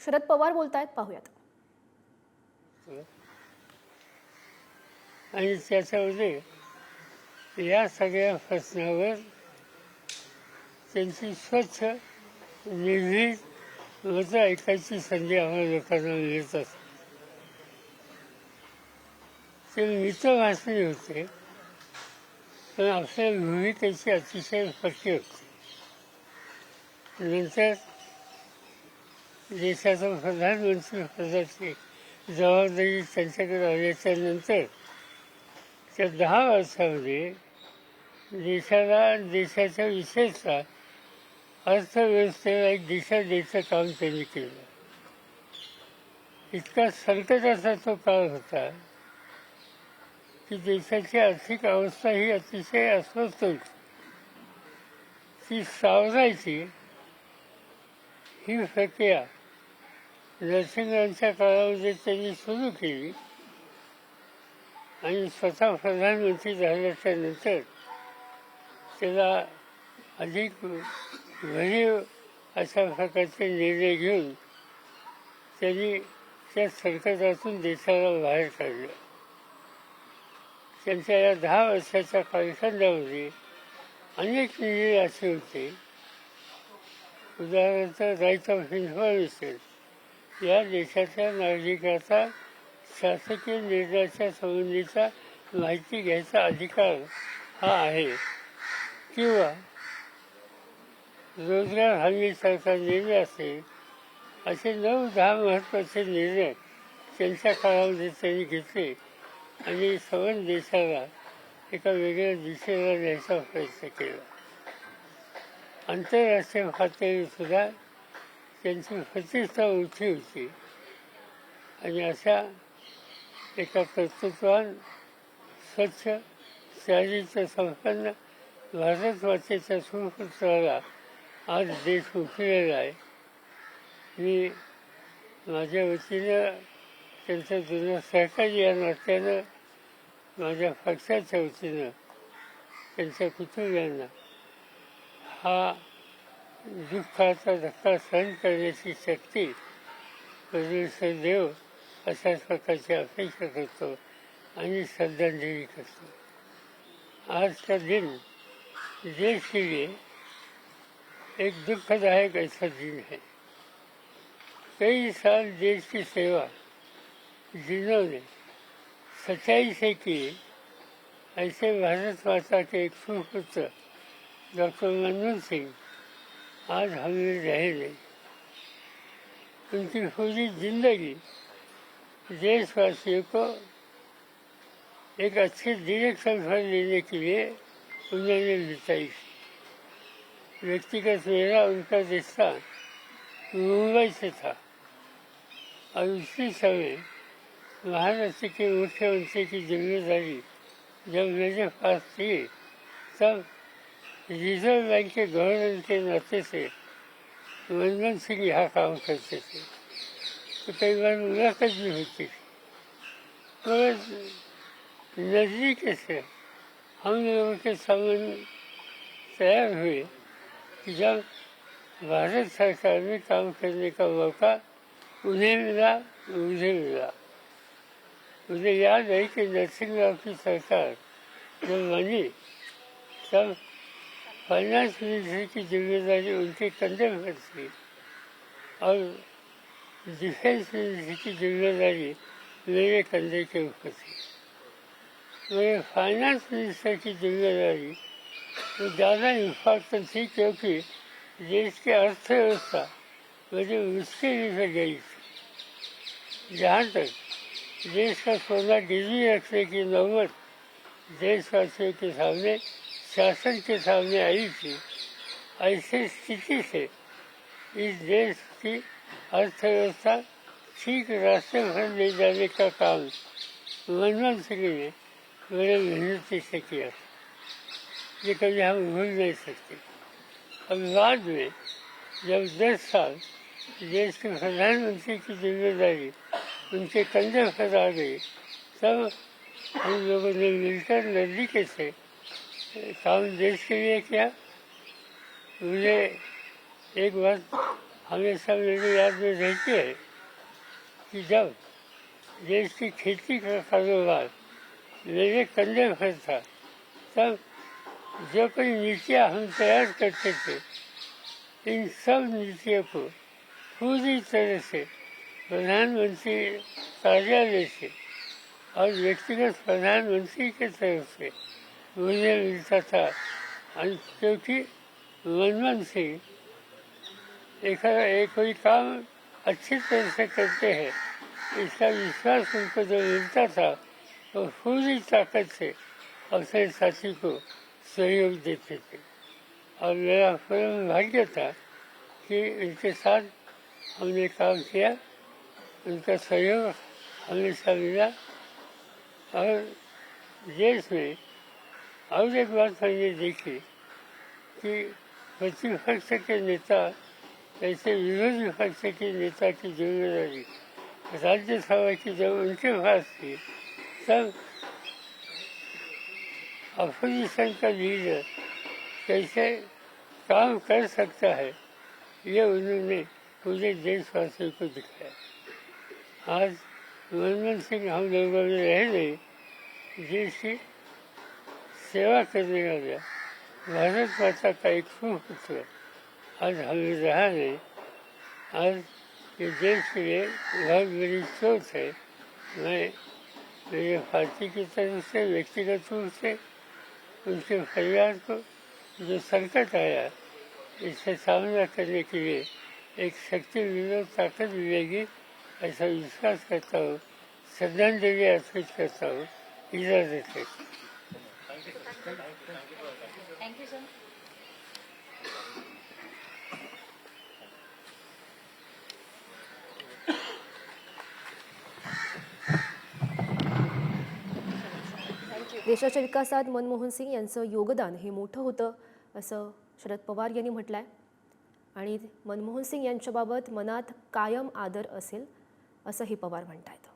शरद पवार बोलतायत, पाहूयात. आणि त्याच्यामध्ये या सगळ्या प्रश्नावर त्यांची स्वच्छ निर्भीड मतं ऐकायची संधी आम्हाला लोकांना मिळत असते. ते मितभाषणी होते, पण आपल्या भूमिकेची अतिशय पक्की होती. नंतर देशाचा प्रधानमंत्री पदाची जबाबदारी त्यांच्याकडे आल्याच्या नंतर त्या 10 वर्षामध्ये देशाच्या विशेषतः अर्थव्यवस्थेला एक दिशा द्यायचं काम त्यांनी केलं. इतका संकटाचा तो काळ होता की देशाची आर्थिक अवस्था ही अतिशय अस्वस्थ होती. ती सावरायची ही प्रक्रिया नरसिंहांच्या काळामध्ये त्यांनी सुरू केली आणि स्वतः प्रधानमंत्री झाल्याच्या नंतर त्याला अधिक भरीव अशा प्रकारचे निर्णय घेऊन त्यांनी त्या संकटातून देशाला बाहेर काढलं. त्यांच्या या 10 वर्षाच्या कालखंडामध्ये अनेक निर्णय असे होते. उदाहरणार्थ राईट ऑफ इन्फॉर्मेशन, या देशाच्या नागरिकाचा शासकीय निर्णयाच्या संबंधीचा माहिती घ्यायचा अधिकार हा आहे. किंवा रोजगार हमीसारखा निर्णय असेल, असे 9-10 महत्त्वाचे निर्णय त्यांच्या काळामध्ये त्यांनी घेतले आणि संपूर्ण देशाला एका वेगळ्या दिशेला न्यायचा प्रयत्न केला. आंतरराष्ट्रीय पातळीवर सुद्धा त्यांची प्रतिष्ठा उंची होती आणि अशा एका कर्तृत्वान, स्वच्छ, चारित्र्य संपन्न भारतमातेच्या सुपुत्राला आज देश उठलेला आहे. मी माझ्या वतीनं त्यांचं जुनं सहकारी या नात्यानं, माझ्या पक्षाच्या वतीनं त्यांच्या कुटुंबियांना हा दुःखाचा धक्का सहन करण्याची शक्ती परमेश्वर देव अशाच प्रकारची अपेक्षा करतो आणि श्रद्धांजली करतो. आज का दिन देश के लिए एक दुखदायक ऐसा दिन है. कई साल देश की सेवा जिन्होंने सच्चाई से की, ऐसे भारत माता के एक सुपुत्र डॉक्टर मनमोहन सिंह आज हमें रहे नहीं. उनकी पूरी जिंदगी देशवासियों को एक अच्छे डायरेक्शन पर लेने के लिए उन्होंने बिताई. व्यक्तिगत मेरा उनका रिश्ता मुंबई से था और उसी समय महाराष्ट्र के मुख्यमंत्री की जिम्मेदारी जब मेरे पास थी, तब रिजर्व बैंक के गवर्नर के नाते से मनमोहन सिंह यहाँ काम करते थे. तो कई बार मुलाकात भी होती थी. मगर नज़दीक से हम लोगों के संबंध तैयार हुए कि जब भारत सरकार में काम करने का मौका उन्हें मिला, मुझे मिला. मुझे याद है कि नरसिंहराव की सरकार जब बनी, तब फाइनेंस मिनिस्ट्री की जिम्मेदारी उनके कंधे पर थी और डिफेंस मिनिस्ट्री की जिम्मेदारी मेरे कंधे के ऊपर थी. मेरे फाइनेंस मिनिस्टर की जिम्मेदारी तो ज़्यादा इम्पोर्टेंट थी, क्योंकि देश की अर्थव्यवस्था मुझे मुश्किल से गई थी. जहाँ तक देश का सोना गिरवी रखने की नौबत देशवासियों के सामने, शासन के सामने आई थी, ऐसी स्थिति से इस देश की अर्थव्यवस्था ठीक रास्ते पर ले जाने का काम मनमोहन सिंह ने बड़े मेहनती से किया. ये कभी हम भूल नहीं सकते. अब बाद में जब 10 साल देश के प्रधानमंत्री की जिम्मेदारी उनके कंधे पर आ गई, तब हम लोगों ने मिलकर नज़दीक से काम देश के लिए किया. मुझे एक बात हमेशा मेरी याद में रहती है कि जब देश की खेती का कारोबार मेरे कंधे पर था, तब जो कोई नीतियाँ हम तैयार करते थे, इन सब नीतियों को पूरी तरह से प्रधानमंत्री कार्यालय से और व्यक्तिगत प्रधानमंत्री की तरफ से मुझे मिलता था। क्योंकि मनमोहन सिंह एक कोई काम अच्छी तरह से करते हैं, इसका विश्वास उनको जो मिलता था, वो पूरी ताकत से अपने साथी को सहयोग देते थे। और मेरा परम भाग्य था कि उनके साथ हमने काम किया, उनका सहयोग हमेशा मिला। और देश में और एक बात मैंने देखी कि प्रतिपक्ष के नेता ऐसे विरोधी पक्ष के नेता की जिम्मेदारी राज्यसभा की जब उनके पास थी, तब अपोजिशन का लीडर कैसे काम कर सकता है, ये उन्होंने पूरे देशवासियों को दिखाया। आज मनमोहन सिंह हम लोगों में रह नहीं, जिसकी सेवा करने वाला भारत माता का एक सुपुत्र आज हमें रहा नहीं। आज ये देश के लिए बहुत बड़ी सोच है। मैं मेरे पार्टी की तरफ से व्यक्तिगत रूप से उनके परिवार को जो संकट आया, इससे सामना करने के लिए एक शक्ति मिले, ताकत मिलेगी, ऐसा विश्वास करता हूँ। श्रद्धांजलि अर्पित करता हूँ। इजाजत है। Thank you sir. देशाच्या विकासात मनमोहन सिंग यांचं योगदान हे मोठं होतं असं शरद पवार यांनी म्हटलंय आणि मनमोहन सिंग यांच्याबाबत मनात कायम आदर असेल असंही पवार म्हणतायत.